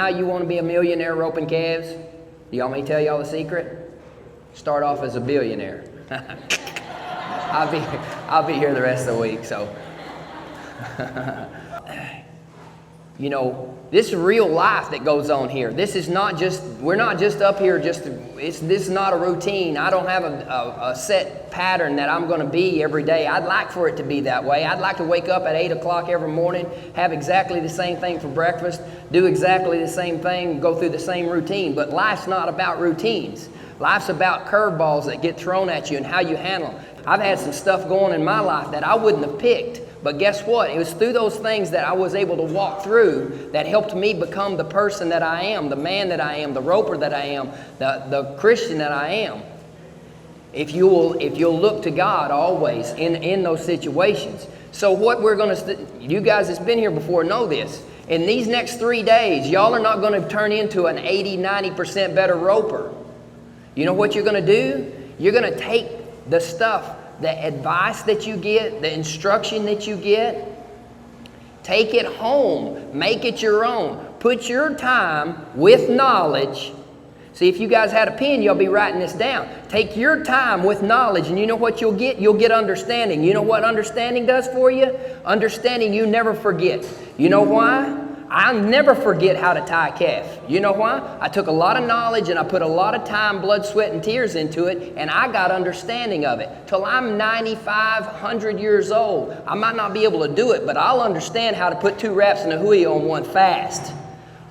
how you want to be a millionaire roping calves? Do y'all want me to tell y'all the secret? Start off as a billionaire. I'll be here the rest of the week, so. You know, this is real life that goes on here. This is not just, we're not just up here this is not a routine. I don't have a set pattern that I'm going to be every day. I'd like for it to be that way. I'd like to wake up at 8 o'clock every morning, have exactly the same thing for breakfast, do exactly the same thing, go through the same routine. But life's not about routines. Life's about curveballs that get thrown at you and how you handle them. I've had some stuff going in my life that I wouldn't have picked. But guess what? It was through those things that I was able to walk through that helped me become the person that I am, the man that I am, the roper that I am, the Christian that I am. If you'll look to God always in those situations. So what we're going to, you guys that's been here before know this. In these next 3 days, y'all are not going to turn into an 80, 90% better roper. You know what you're going to do? You're going to take the stuff, the advice that you get, the instruction that you get, take it home, make it your own. Put your time with knowledge. See, if you guys had a pen, you'll be writing this down. Take your time with knowledge, and you know what you'll get? You'll get understanding. You know what understanding does for you? Understanding you never forget. You know why? I'll never forget how to tie a calf. You know why? I took a lot of knowledge and I put a lot of time, blood, sweat, and tears into it, and I got understanding of it. Till I'm 95, 100 years old. I might not be able to do it, but I'll understand how to put 2 wraps and a hui on one fast.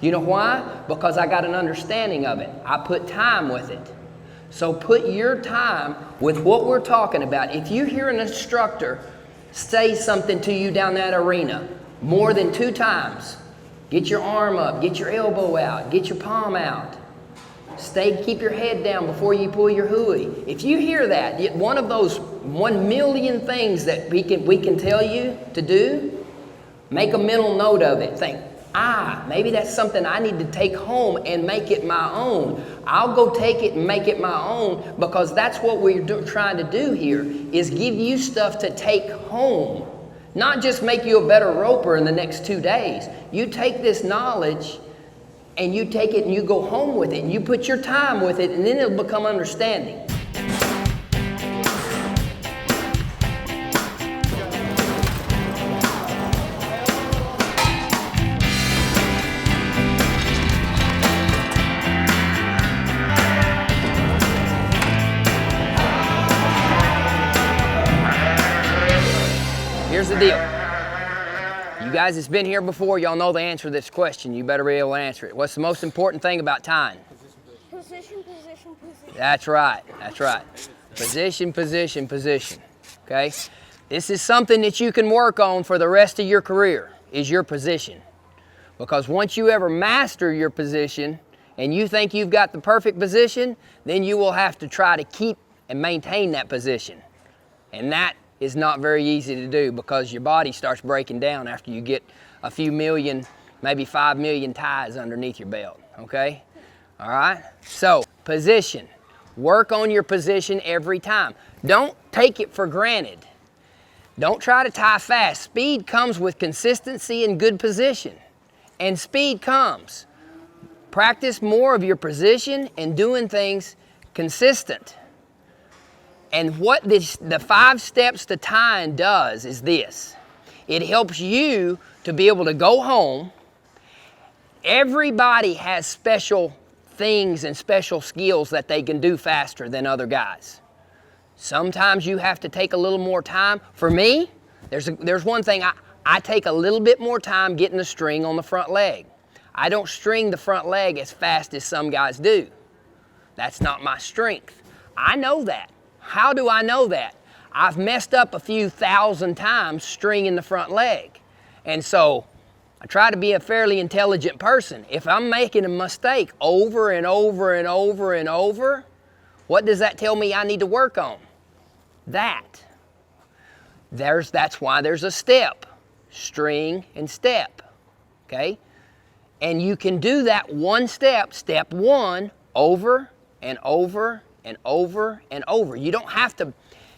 You know why? Because I got an understanding of it. I put time with it. So put your time with what we're talking about. If you hear an instructor say something to you down that arena more than 2 times, get your arm up, get your elbow out, get your palm out. Keep your head down before you pull your hui. If you hear that, one of those 1 million things that we can tell you to do, make a mental note of it. Think, maybe that's something I need to take home and make it my own. I'll go take it and make it my own, because that's what we're trying to do here, is give you stuff to take home. Not just make you a better roper in the next 2 days. You take this knowledge and you take it and you go home with it and you put your time with it, and then it'll become understanding. Here's the deal. You guys that's been here before, y'all know the answer to this question. You better be able to answer it. What's the most important thing about tying? Position. That's right. Position. Okay? This is something that you can work on for the rest of your career, is your position. Because once you ever master your position and you think you've got the perfect position, then you will have to try to keep and maintain that position. And that is not very easy to do, because your body starts breaking down after you get a few million, maybe 5 million ties underneath your belt, okay? All right? So, position. Work on your position every time. Don't take it for granted. Don't try to tie fast. Speed comes with consistency and good position. And speed comes. Practice more of your position and doing things consistent. And what the 5 steps to tying does is this. It helps you to be able to go home. Everybody has special things and special skills that they can do faster than other guys. Sometimes you have to take a little more time. For me, there's one thing, I take a little bit more time getting the string on the front leg. I don't string the front leg as fast as some guys do. That's not my strength. I know that. How do I know that? I've messed up a few thousand times stringing the front leg. And so I try to be a fairly intelligent person. If I'm making a mistake over and over and over and over, what does that tell me I need to work on? That's why there's a step, string and step, okay? And you can do that one step, step 1, over and over and over and over. You don't have to.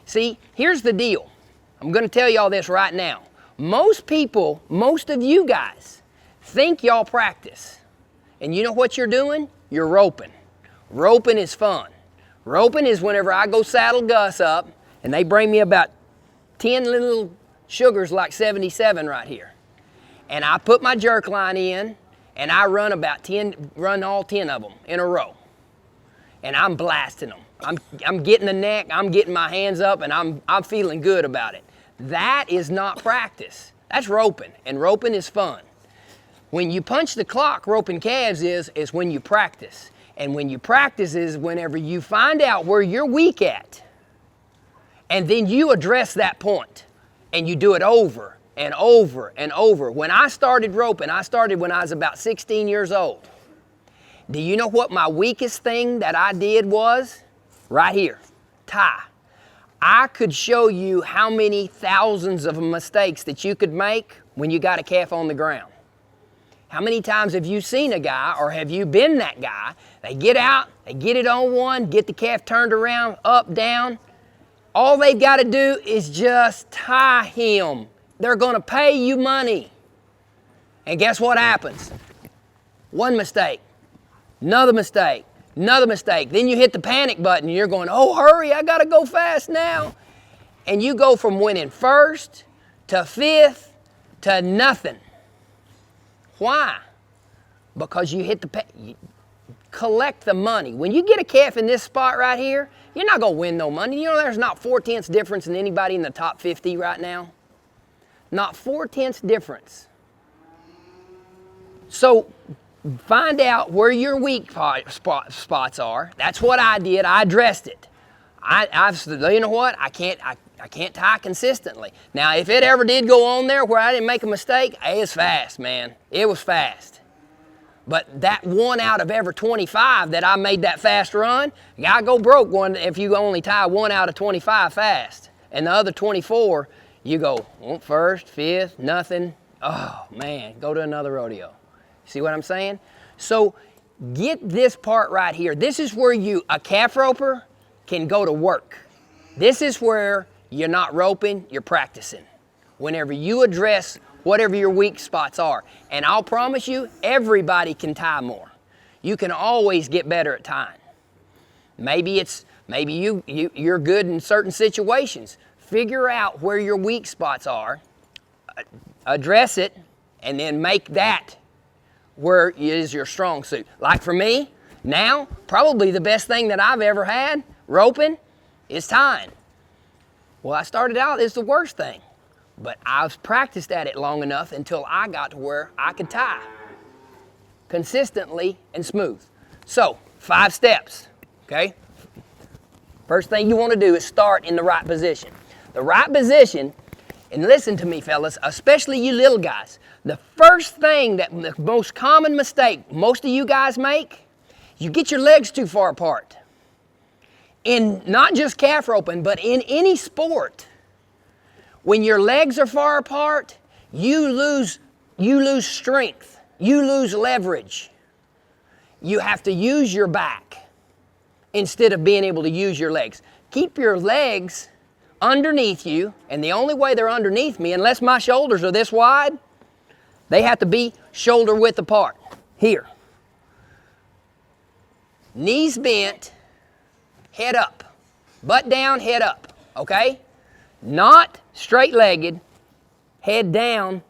See, here's the deal. I'm going to tell y'all this right now. Most people, most of you guys, think y'all practice. And you know what you're doing? You're roping. Roping is fun. Roping is whenever I go saddle Gus up and they bring me about 10 little sugars like 77 right here. And I put my jerk line in and I run all 10 of them in a row. And I'm blasting them. I'm getting the neck, I'm getting my hands up, and I'm feeling good about it. That is not practice. That's roping, and roping is fun. When you punch the clock, roping calves is when you practice. And when you practice is whenever you find out where you're weak at, and then you address that point, and you do it over and over and over. When I started roping, I started when I was about 16 years old. Do you know what my weakest thing that I did was? Right here, tie. I could show you how many thousands of mistakes that you could make when you got a calf on the ground. How many times have you seen a guy, or have you been that guy? They get out, they get it on one, get the calf turned around, up, down. All they've got to do is just tie him. They're going to pay you money. And guess what happens? One mistake, another mistake, another mistake. Then you hit the panic button and you're going, oh, hurry, I got to go fast now. And you go from winning first to fifth to nothing. Why? Because you hit you collect the money. When you get a calf in this spot right here, you're not going to win no money. You know there's not 4/10 difference in anybody in the top 50 right now? Not 4/10 difference. So find out where your weak spots are. That's what I did. I addressed it. You know what? I can't tie consistently. Now, if it ever did go on there where I didn't make a mistake, it was fast, man. It was fast. But that 1 out of every 25 that I made that fast run, you gotta go broke one if you only tie 1 out of 25 fast. And the other 24, you go first, fifth, nothing. Oh, man, go to another rodeo. See what I'm saying? So get this part right here. This is where a calf roper can go to work. This is where you're not roping, you're practicing. Whenever you address whatever your weak spots are. And I'll promise you, everybody can tie more. You can always get better at tying. Maybe you're good in certain situations. Figure out where your weak spots are, address it, and then make that where is your strong suit. Like for me, now, probably the best thing that I've ever had, roping, is tying. Well, I started out as the worst thing, but I've practiced at it long enough until I got to where I could tie consistently and smooth. So, 5 steps, okay? First thing you want to do is start in the right position. The right position, and listen to me, fellas, especially you little guys, the first thing the most common mistake most of you guys make, you get your legs too far apart. In not just calf roping, but in any sport, when your legs are far apart, you lose strength, you lose leverage. You have to use your back instead of being able to use your legs. Keep your legs underneath you, and the only way they're underneath me, unless my shoulders are this wide, they have to be shoulder width apart. Here. Knees bent, head up. Butt down, head up, okay? Not straight-legged, head down,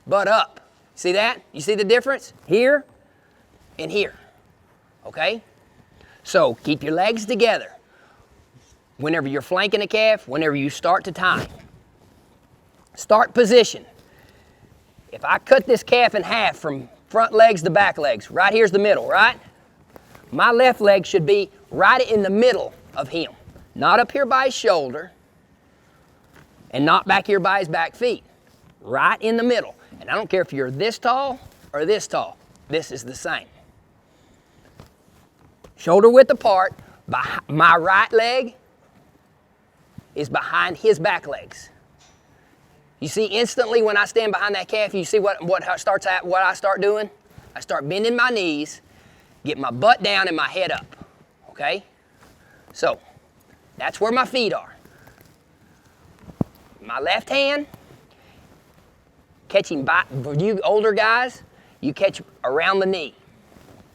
butt up. See that? You see the difference? Here and here, okay? So keep your legs together. Whenever you're flanking a calf, whenever you start to tie. Start position. If I cut this calf in half from front legs to back legs, right here's the middle, right? My left leg should be right in the middle of him. Not up here by his shoulder and not back here by his back feet. Right in the middle. And I don't care if you're this tall or this tall. This is the same. Shoulder width apart. My right leg is behind his back legs. You see instantly when I stand behind that calf, you see what I start doing? I start bending my knees, get my butt down and my head up, okay? So, that's where my feet are. My left hand, catching by, for you older guys, you catch around the knee.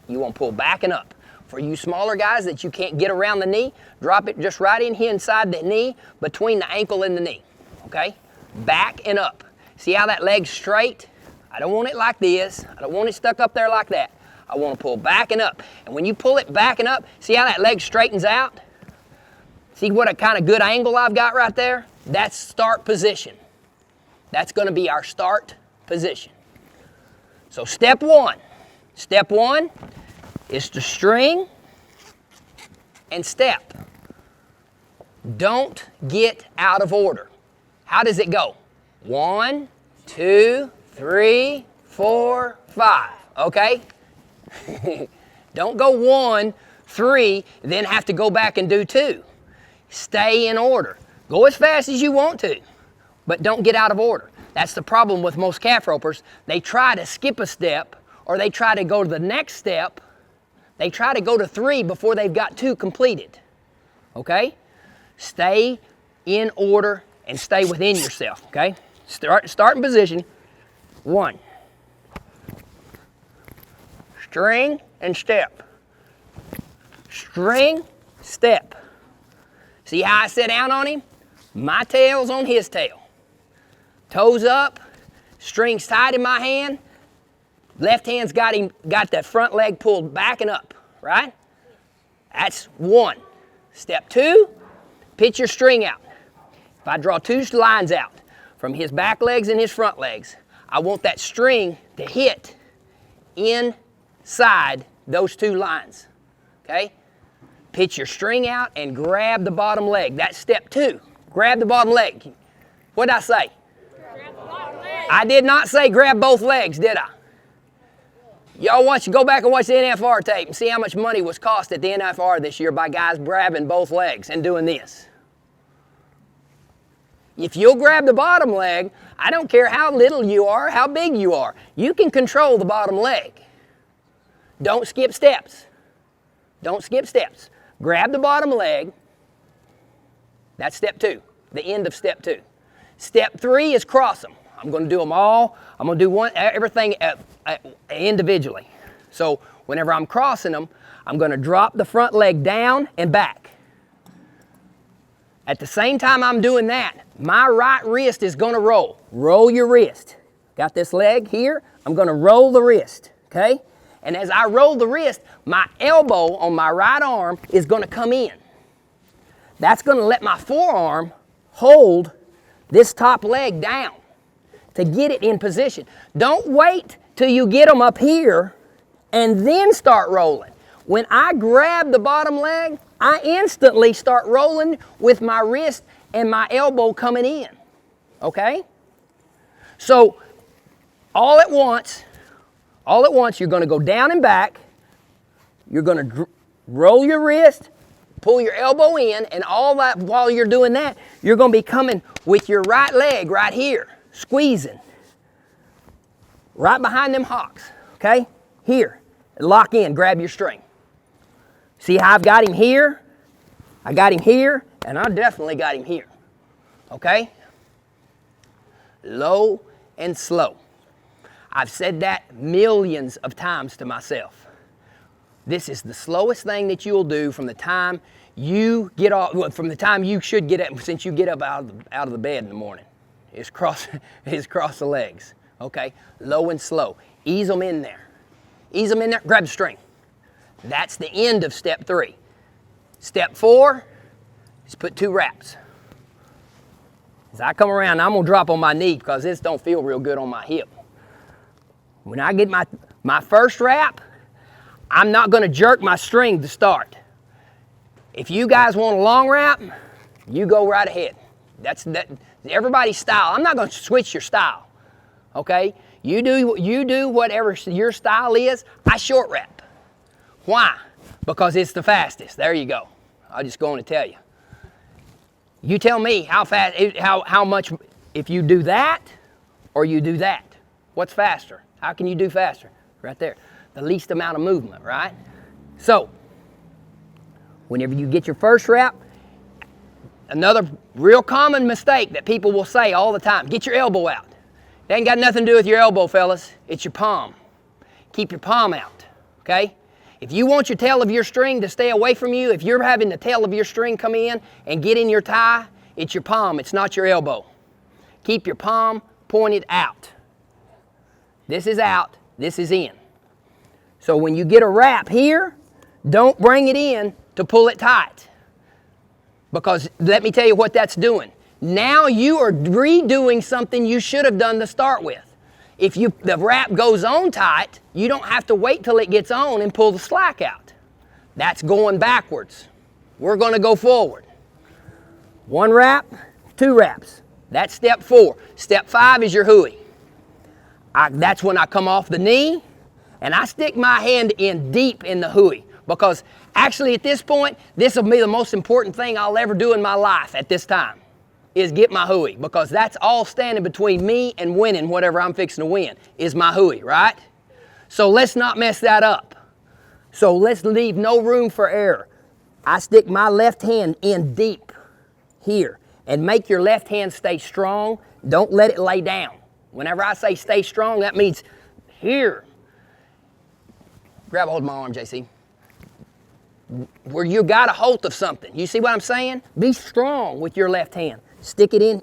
You want to pull back and up. For you smaller guys that you can't get around the knee, drop it just right in here inside the knee, between the ankle and the knee, okay? Back and up. See how that leg's straight? I don't want it like this. I don't want it stuck up there like that. I want to pull back and up. And when you pull it back and up, see how that leg straightens out? See what a kind of good angle I've got right there? That's start position. That's going to be our start position. So step one is to string and step. Don't get out of order. How does it go? 1, 2, 3, 4, 5. Okay? Don't go 1, 3, then have to go back and do 2. Stay in order. Go as fast as you want to, but don't get out of order. That's the problem with most calf ropers. They try to skip a step, or they try to go to the next step. They try to go to 3 before they've got 2 completed. Okay? Stay in order and stay within yourself. Okay? Start in position. 1. String and step. String, step. See how I sit down on him? My tail's on his tail. Toes up, strings tight in my hand. Left hand's got that front leg pulled back and up, right? That's 1. Step 2, pitch your string out. If I draw 2 lines out from his back legs and his front legs, I want that string to hit inside those 2 lines, okay? Pitch your string out and grab the bottom leg. That's step 2. Grab the bottom leg. What did I say? Grab the bottom leg. I did not say grab both legs, did I? Y'all go back and watch the NFR tape and see how much money was cost at the NFR this year by guys grabbing both legs and doing this. If you'll grab the bottom leg, I don't care how little you are, how big you are, you can control the bottom leg. Don't skip steps. Don't skip steps. Grab the bottom leg. That's step 2, the end of step 2. Step 3 is cross them. I'm going to do them all. I'm going to do everything individually. So whenever I'm crossing them, I'm going to drop the front leg down and back. At the same time I'm doing that, my right wrist is going to roll. Roll your wrist. Got this leg here. I'm going to roll the wrist, okay? And as I roll the wrist, my elbow on my right arm is going to come in. That's going to let my forearm hold this top leg down to get it in position. Don't wait till you get them up here and then start rolling. When I grab the bottom leg, I instantly start rolling with my wrist and my elbow coming in, okay? So all at once, you're going to go down and back. You're going to roll your wrist, pull your elbow in, and all that while you're doing that, you're going to be coming with your right leg right here, squeezing. Right behind them hocks, okay? Here, lock in, grab your string. See how I've got him here? I got him here, and I definitely got him here, okay? Low and slow. I've said that millions of times to myself. This is the slowest thing that you'll do from the time you get off, from the time you should get up, since you get up out of the bed in the morning, is cross the legs, okay? Low and slow. Ease them in there. Ease them in there, grab the string. That's the end of step 3. Step 4 is put 2 wraps. As I come around, I'm gonna drop on my knee because this don't feel real good on my hip. When I get my first wrap, I'm not gonna jerk my string to start. If you guys want a long wrap, you go right ahead. That's everybody's style. I'm not gonna switch your style, okay? You do whatever your style is. I short wrap. Why? Because it's the fastest. There you go. I'll just go on to tell you. You tell me how fast, how much, if you do that or you do that. What's faster? How can you do faster? Right there. The least amount of movement, right? So, whenever you get your first wrap, another real common mistake that people will say all the time, get your elbow out. It ain't got nothing to do with your elbow, fellas. It's your palm. Keep your palm out, okay? If you want your tail of your string to stay away from you, if you're having the tail of your string come in and get in your tie, it's your palm, it's not your elbow. Keep your palm pointed out. This is out, this is in. So when you get a wrap here, don't bring it in to pull it tight. Because let me tell you what that's doing. Now you are redoing something you should have done to start with. If the wrap goes on tight, you don't have to wait till it gets on and pull the slack out. That's going backwards. We're going to go forward. 1 wrap, 2 wraps. That's step 4. Step 5 is your hooey. That's when I come off the knee and I stick my hand in deep in the hooey, because actually at this point, this will be the most important thing I'll ever do in my life at this time, is get my hooey, because that's all standing between me and winning whatever I'm fixing to win, is my hooey, right? So let's not mess that up. So let's leave no room for error. I stick my left hand in deep here, and make your left hand stay strong. Don't let it lay down. Whenever I say stay strong, that means here. Grab a hold of my arm, JC. Where you got a hold of something. You see what I'm saying? Be strong with your left hand. Stick it in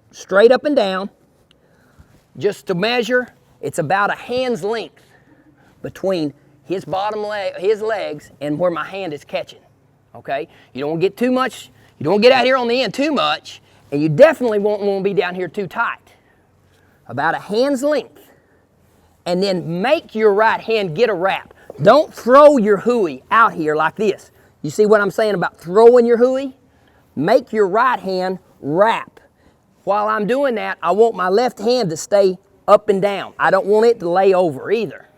straight up and down. Just to measure, it's about a hand's length between his bottom leg, his legs, and where my hand is catching. Okay? You don't want to get too much, you don't want to get out here on the end too much, and you definitely won't want to be down here too tight. About a hand's length. And then make your right hand get a wrap. Don't throw your hooey out here like this. You see what I'm saying about throwing your hooey? Make your right hand wrap. While I'm doing that, I want my left hand to stay up and down. I don't want it to lay over either.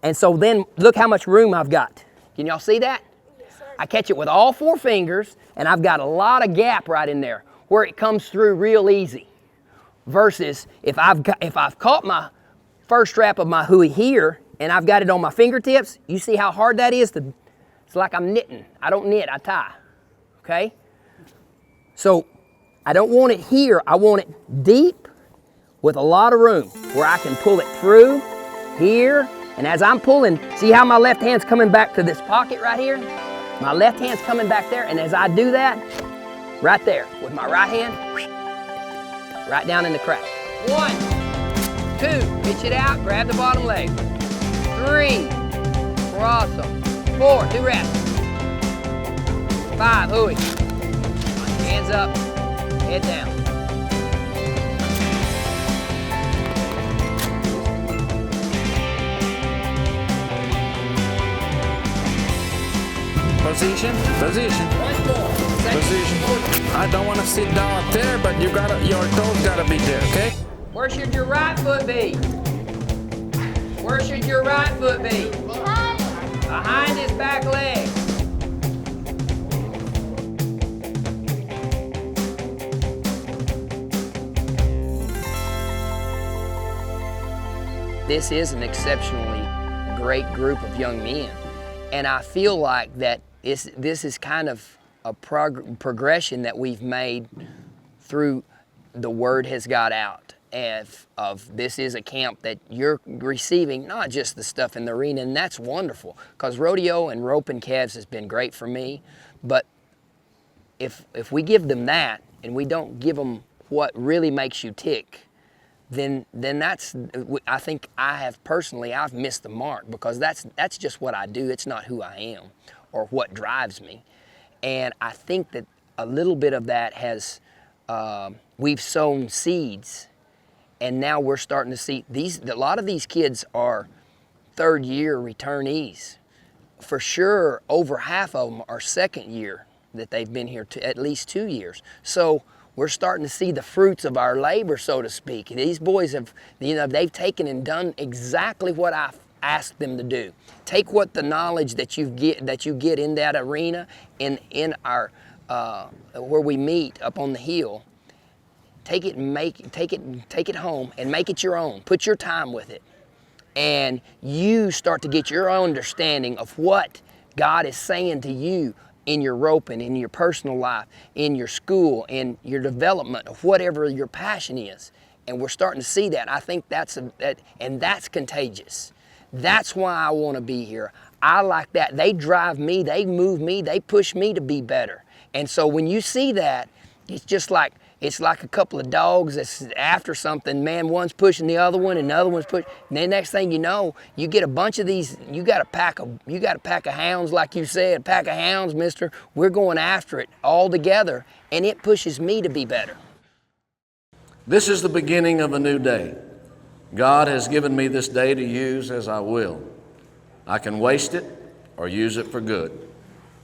And so then look how much room I've got. Can y'all see that? Yes, sir. I catch it with all 4 fingers, and I've got a lot of gap right in there where it comes through real easy. Versus if I've caught my first strap of my hooey here and I've got it on my fingertips, you see how hard that is? It's like I'm knitting. I don't knit, I tie. Okay? So I don't want it here. I want it deep with a lot of room where I can pull it through here. And as I'm pulling, see how my left hand's coming back to this pocket right here? My left hand's coming back there, and as I do that, right there with my right hand, right down in the crack. 1, 2, pitch it out, grab the bottom leg. 3, cross them. 4, 2 wraps. 5, hooey. Hands up, head down. Position. One more. Position. I don't want to sit down up there, but your toes gotta be there, okay? Where should your right foot be? Where should your right foot be? Behind his back leg. This is an exceptionally great group of young men. And I feel like that this is kind of a progression that we've made through the word has got out of this is a camp that you're receiving not just the stuff in the arena, and that's wonderful, because rodeo and rope and calves has been great for me, but if we give them that and we don't give them what really makes you tick, then that's, I think I've missed the mark, because that's just what I do. It's not who I am or what drives me. And I think that a little bit of that has, we've sown seeds, and now we're starting to see a lot of these kids are 3rd year returnees. For sure, over half of them are 2nd year that they've been here at least 2 years. So we're starting to see the fruits of our labor, so to speak. These boys have, they've taken and done exactly what I've asked them to do. Take what the knowledge that you get in that arena, in our where we meet up on the hill. Take it home and make it your own. Put your time with it, and you start to get your own understanding of what God is saying to you in your roping, in your personal life, in your school, in your development of whatever your passion is. And we're starting to see that. I think that's contagious. That's why I want to be here. I like that. They drive me, they move me, they push me to be better. And so when you see that, it's like a couple of dogs that's after something. Man, one's pushing the other one and the other one's pushing. And then next thing you know, you get a bunch of these, you got a pack of hounds, like you said, a pack of hounds, mister. We're going after it all together, and it pushes me to be better. This is the beginning of a new day. God has given me this day to use as I will. I can waste it or use it for good.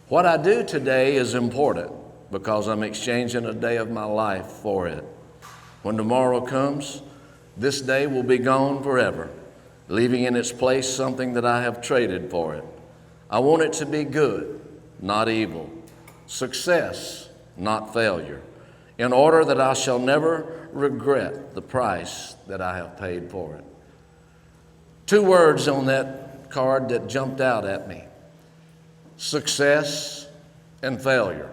What I do today is important because I'm exchanging a day of my life for it. When tomorrow comes, this day will be gone forever, leaving in its place something that I have traded for it. I want it to be good, not evil, success, not failure, in order that I shall never regret the price that I have paid for it. 2 words on that card that jumped out at me: success and failure.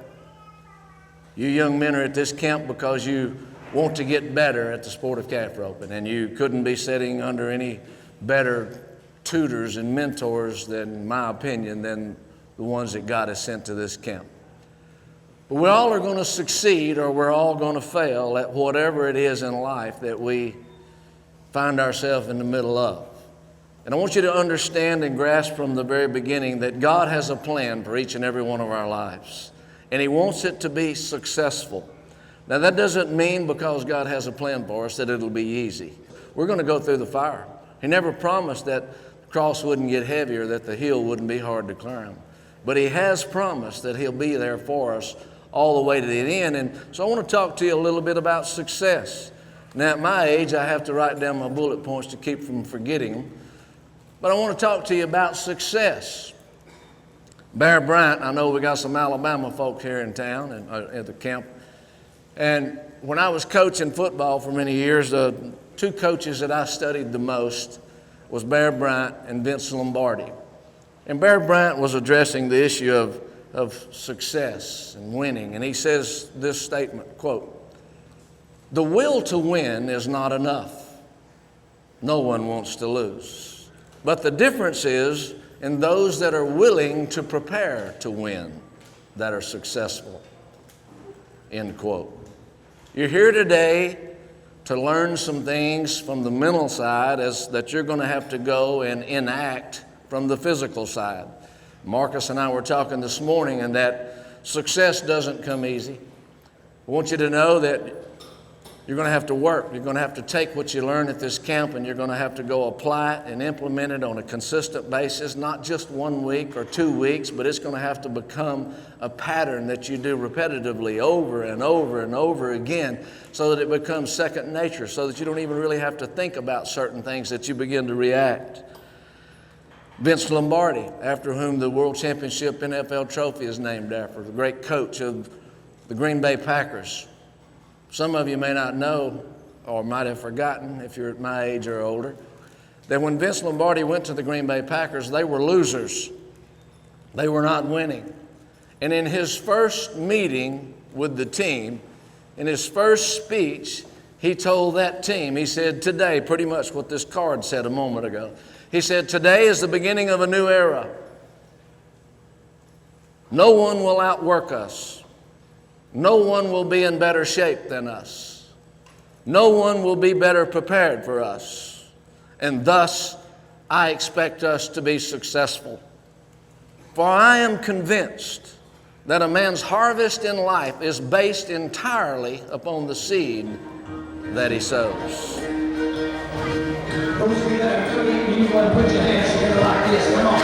You young men are at this camp because you want to get better at the sport of calf roping, and you couldn't be sitting under any better tutors and mentors, in my opinion, than the ones that God has sent to this camp. But we all are going to succeed, or we're all going to fail at whatever it is in life that we find ourselves in the middle of. And I want you to understand and grasp from the very beginning that God has a plan for each and every one of our lives, and He wants it to be successful. Now, that doesn't mean because God has a plan for us that it'll be easy. We're going to go through the fire. He never promised that the cross wouldn't get heavier, that the hill wouldn't be hard to climb. But He has promised that He'll be there for us all the way to the end. And so I want to talk to you a little bit about success. Now, at my age, I have to write down my bullet points to keep from forgetting them. But I want to talk to you about success. Bear Bryant, I know we got some Alabama folk here in town and at the camp. And when I was coaching football for many years, the 2 coaches that I studied the most was Bear Bryant and Vince Lombardi. And Bear Bryant was addressing the issue of success and winning. And he says this statement, quote, "The will to win is not enough. No one wants to lose. But the difference is in those that are willing to prepare to win that are successful." End quote. You're here today to learn some things from the mental side that you're going to have to go and enact from the physical side. Marcus and I were talking this morning, and that success doesn't come easy. I want you to know that you're going to have to work. You're going to have to take what you learn at this camp, and you're going to have to go apply it and implement it on a consistent basis, not just 1 week or 2 weeks, but it's going to have to become a pattern that you do repetitively over and over and over again, so that it becomes second nature, so that you don't even really have to think about certain things, that you begin to react. Vince Lombardi, after whom the World Championship NFL trophy is named after, the great coach of the Green Bay Packers. Some of you may not know, or might have forgotten if you're at my age or older, that when Vince Lombardi went to the Green Bay Packers, they were losers. They were not winning. And in his first meeting with the team, in his first speech, he told that team, he said, today, pretty much what this card said a moment ago, he said, today is the beginning of a new era. No one will outwork us. No one will be in better shape than us. No one will be better prepared for us. And thus, I expect us to be successful. For I am convinced that a man's harvest in life is based entirely upon the seed that he sows. Those of you that are clean, you want to put your hands together like this. Come on.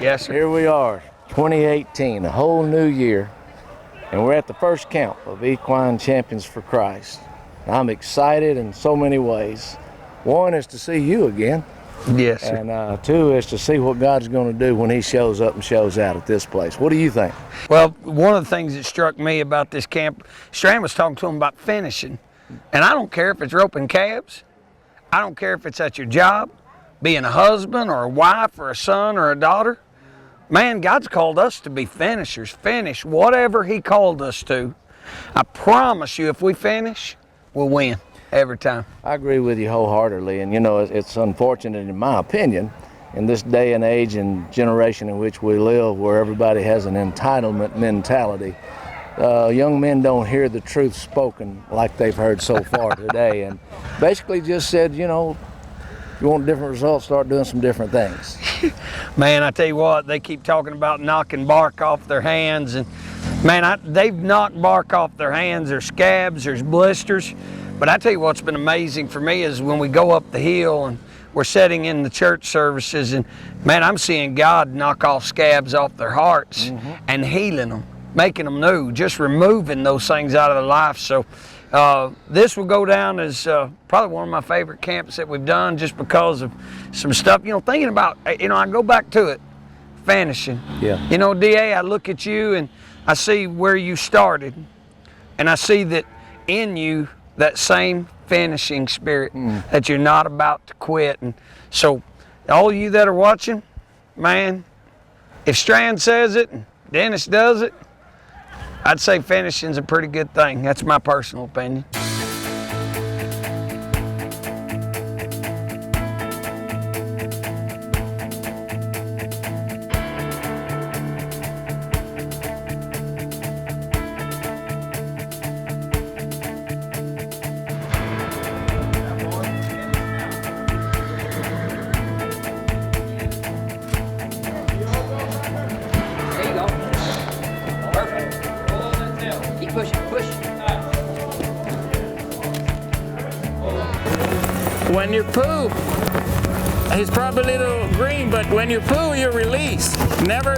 Yes, sir. Here we are, 2018, a whole new year, and we're at the first camp of Equine Champions for Christ. I'm excited in so many ways. One is to see you again, Yes, sir. and two is to see what God's going to do when he shows up and shows out at this place. What do you think? Well, one of the things that struck me about this camp, Stran was talking to him about finishing. And I don't care if it's roping calves. I don't care if it's at your job, being a husband or a wife or a son or a daughter. Man, God's called us to be finishers. Finish whatever he called us to. I promise you, if we finish, we'll win every time. I agree with you wholeheartedly, and you know, it's unfortunate in my opinion, in this day and age and generation in which we live, where everybody has an entitlement mentality. Young men don't hear the truth spoken like they've heard so far today, and basically just said, you know, if you want different results, start doing some different things. Man, I tell you what, they keep talking about knocking bark off their hands, and man, they've knocked bark off their hands. There's scabs, there's blisters, but I tell you what's been amazing for me is when we go up the hill and we're sitting in the church services, and man, I'm seeing God knock off scabs off their hearts and healing them, making them new, just removing those things out of their life. So this will go down as probably one of my favorite camps that we've done, just because of some stuff, you know, thinking about, you know, I go back to it, finishing. Yeah. You know, DA, I look at you and I see where you started, and I see that in you, that same finishing spirit, that you're not about to quit. And so all you that are watching, man, if Stran says it and Dennis does it, I'd say finishing's a pretty good thing. That's my personal opinion. There you go. Perfect. Keep pushing, push. When you poo, he's probably a little green, but when you poo, you release. Never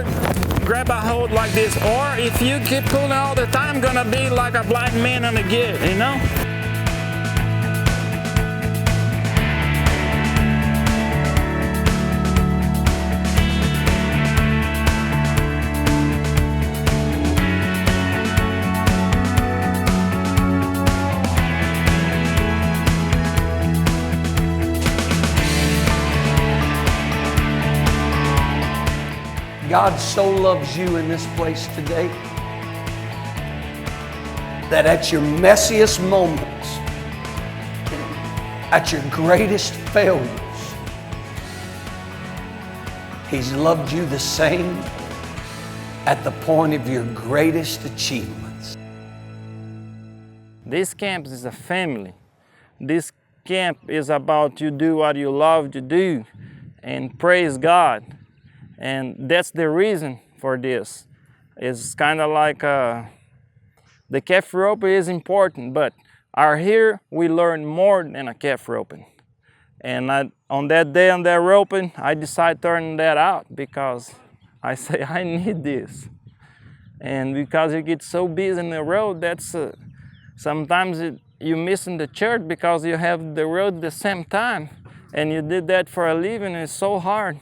grab a hold like this, or if you keep pulling all the time, gonna be like a blind man on a gig, you know? God so loves you in this place today that at your messiest moments, at your greatest failures, He's loved you the same at the point of your greatest achievements. This camp is a family. This camp is about you do what you love to do and praise God. And that's the reason for this. It's kind of like the calf roping is important, but here we learn more than a calf roping. And on that day on that roping, I decided turning that out because I say I need this. And because you get so busy in the road, that's sometimes you missing the church because you have the road at the same time, and you did that for a living. It's so hard.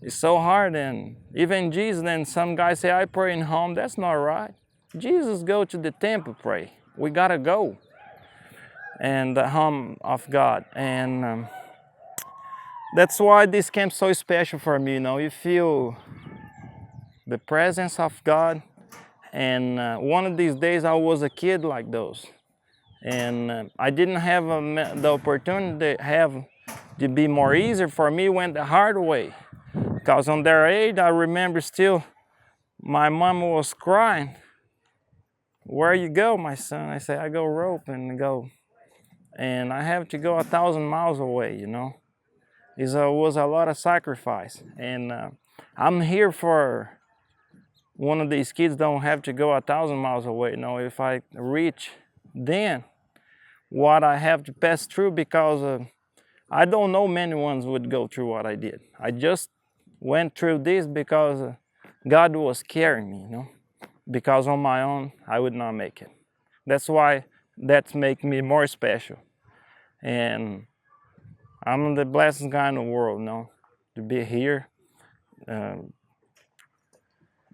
It's so hard, and even Jesus, then some guys say, I pray in home. That's not right. Jesus go to the temple pray. We gotta go. And the home of God. And that's why this camp's so special for me, you know. You feel the presence of God. And one of these days I was a kid like those. And I didn't have the opportunity to be more easier for me, went the hard way. Because on their age, I remember still, my mom was crying. Where you go, my son? I say, I go rope and go. And I have to go 1,000 miles away, you know. It was a lot of sacrifice. And I'm here for one of these kids don't have to go 1,000 miles away, you know. If I reach then what I have to pass through, because I don't know many ones would go through what I did. I just went through this because God was carrying me, you know. Because on my own, I would not make it. That's why that makes me more special. And I'm the blessed guy in the world, you know, to be here, to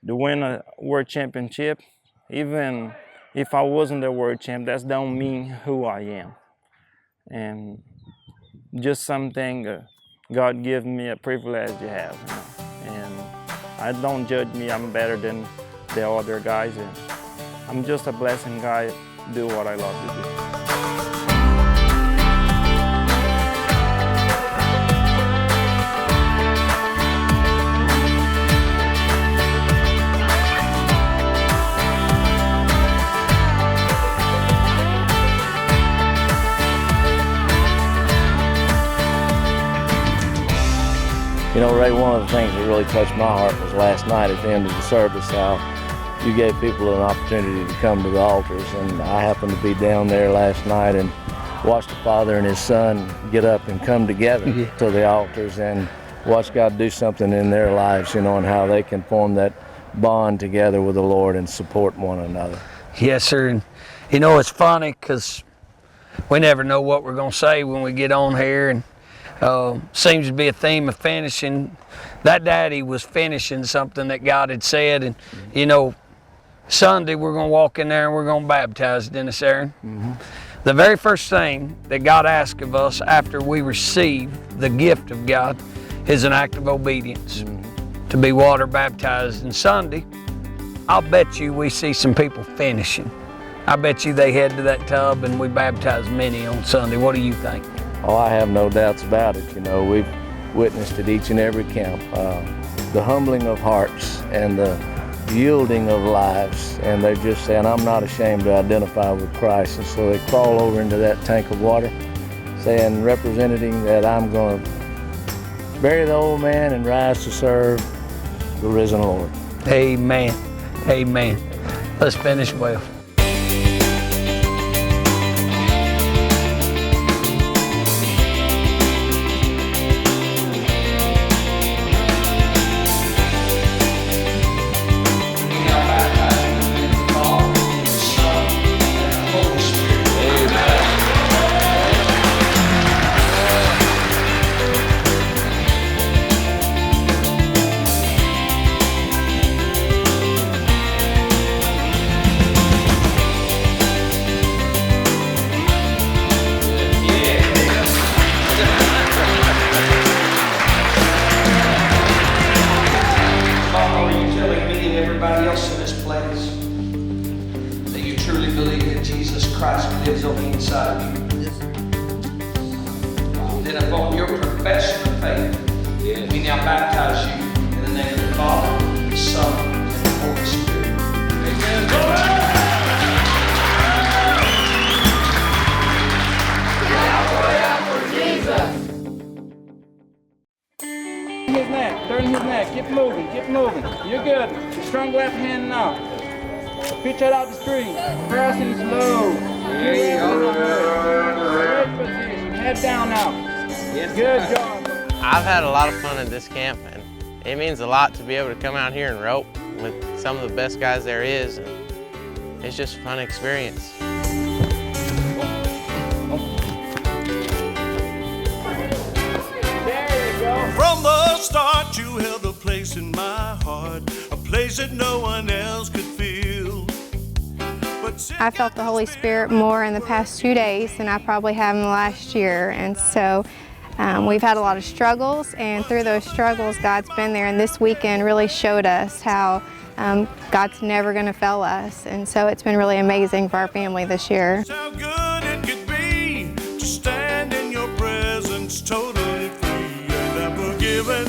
win a world championship. Even if I wasn't the world champ, that don't mean who I am. And just something God gave me a privilege to have, you know. And I don't judge me, I'm better than the other guys. And I'm just a blessing guy, do what I love to do. You know, Ray, one of the things that really touched my heart was last night at the end of the service, how you gave people an opportunity to come to the altars. And I happened to be down there last night and watched the father and his son get up and come together to the altars and watch God do something in their lives, you know, and how they can form that bond together with the Lord and support one another. Yes, sir. And, you know, it's funny because we never know what we're going to say when we get on here. And seems to be a theme of finishing. That daddy was finishing something that God had said. And, you know, Sunday we're going to walk in there and we're going to baptize Dennis Aaron. The very first thing that God asked of us after we receive the gift of God is an act of obedience to be water baptized. And Sunday, I'll bet you we see some people finishing. I bet you they head to that tub and we baptize many on Sunday. What do you think? Oh, I have no doubts about it. You know, we've witnessed at each and every camp the humbling of hearts and the yielding of lives. And they're just saying, I'm not ashamed to identify with Christ. And so they crawl over into that tank of water, saying, representing that I'm going to bury the old man and rise to serve the risen Lord. Amen. Amen. Let's finish well. Lives on the inside of you. Then upon your profession of faith, we now baptize you in the name of the Father, the Son, and the Holy Spirit. Amen. His neck, turn his neck, keep moving, You're good. Strong left hand now. Pitch it out the string. Pressing slow. There you go. Great position. Head down now. Yes, good job. I've had a lot of fun at this camp, and it means a lot to be able to come out here and rope with some of the best guys there is. And it's just a fun experience. There you go. From the start, you held a place in my heart, a place that no one else could feel. I felt the Holy Spirit more in the past 2 days than I probably have in the last year, and so we've had a lot of struggles, and through those struggles God's been there, and this weekend really showed us how God's never going to fail us, and so it's been really amazing for our family this year. How good it could be to stand in your presence totally free, and I'm forgiven.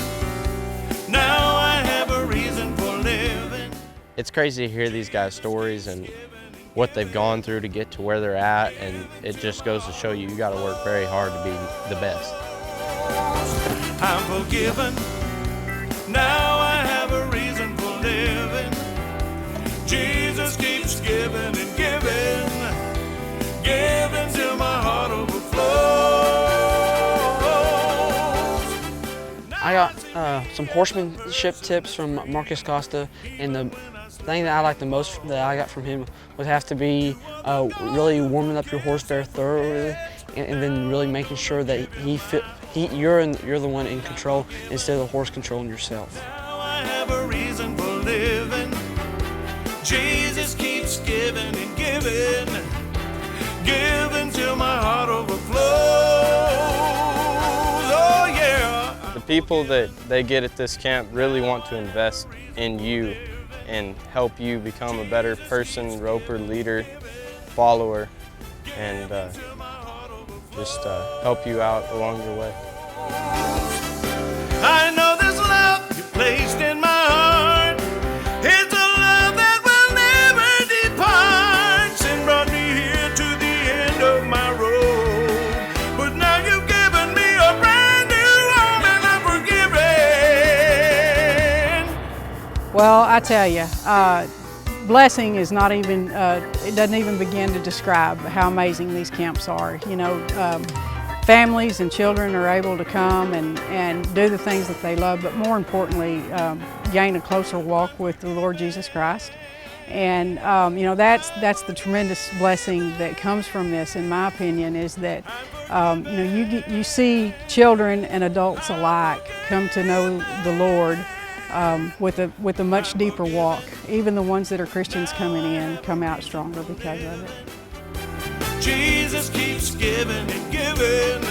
Now I have a reason for living. It's crazy to hear these guys' stories and what they've gone through to get to where they're at, and it just goes to show you got to work very hard to be the best. I'm forgiven. Now I have a reason for living. Jesus keeps giving and giving, giving till my heart overflows. I I got some horsemanship tips from Marcus Costa, and the thing that I like the most that I got from him would have to be really warming up your horse very thoroughly, and then really making sure that you're the one in control instead of the horse controlling yourself. Now I have a reason for living. Jesus keeps giving and giving, giving till my heart overflows. Oh yeah. The people that they get at this camp really want to invest in you and help you become a better person, roper, leader, follower, and just help you out along your way. I know this love you placed in my heart. It's a love that will never depart. Sin brought me here to the end of my road, but now you've given me a brand new home and I'm forgiven. Well, I tell you, blessing is not even, it doesn't even begin to describe how amazing these camps are. You know, families and children are able to come and do the things that they love, but more importantly, gain a closer walk with the Lord Jesus Christ. And you know, that's the tremendous blessing that comes from this, in my opinion, is that you know, you see children and adults alike come to know the Lord with a much deeper walk. Even the ones that are Christians coming in come out stronger because of it. Jesus keeps giving and giving.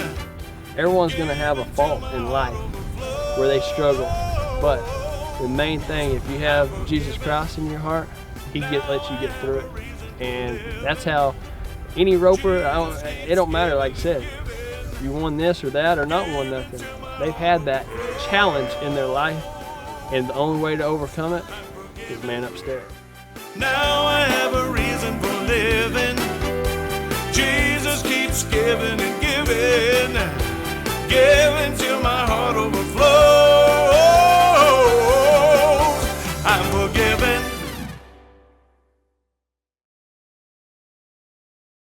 Everyone's going to have a fault in life where they struggle, but the main thing, if you have Jesus Christ in your heart, He lets you get through it. And that's how any roper, it don't matter, like I said, if you won this or that or not won nothing, they've had that challenge in their life, and the only way to overcome it is man upstairs. Now I have a reason for living. Jesus keeps giving and giving, giving till my heart overflows.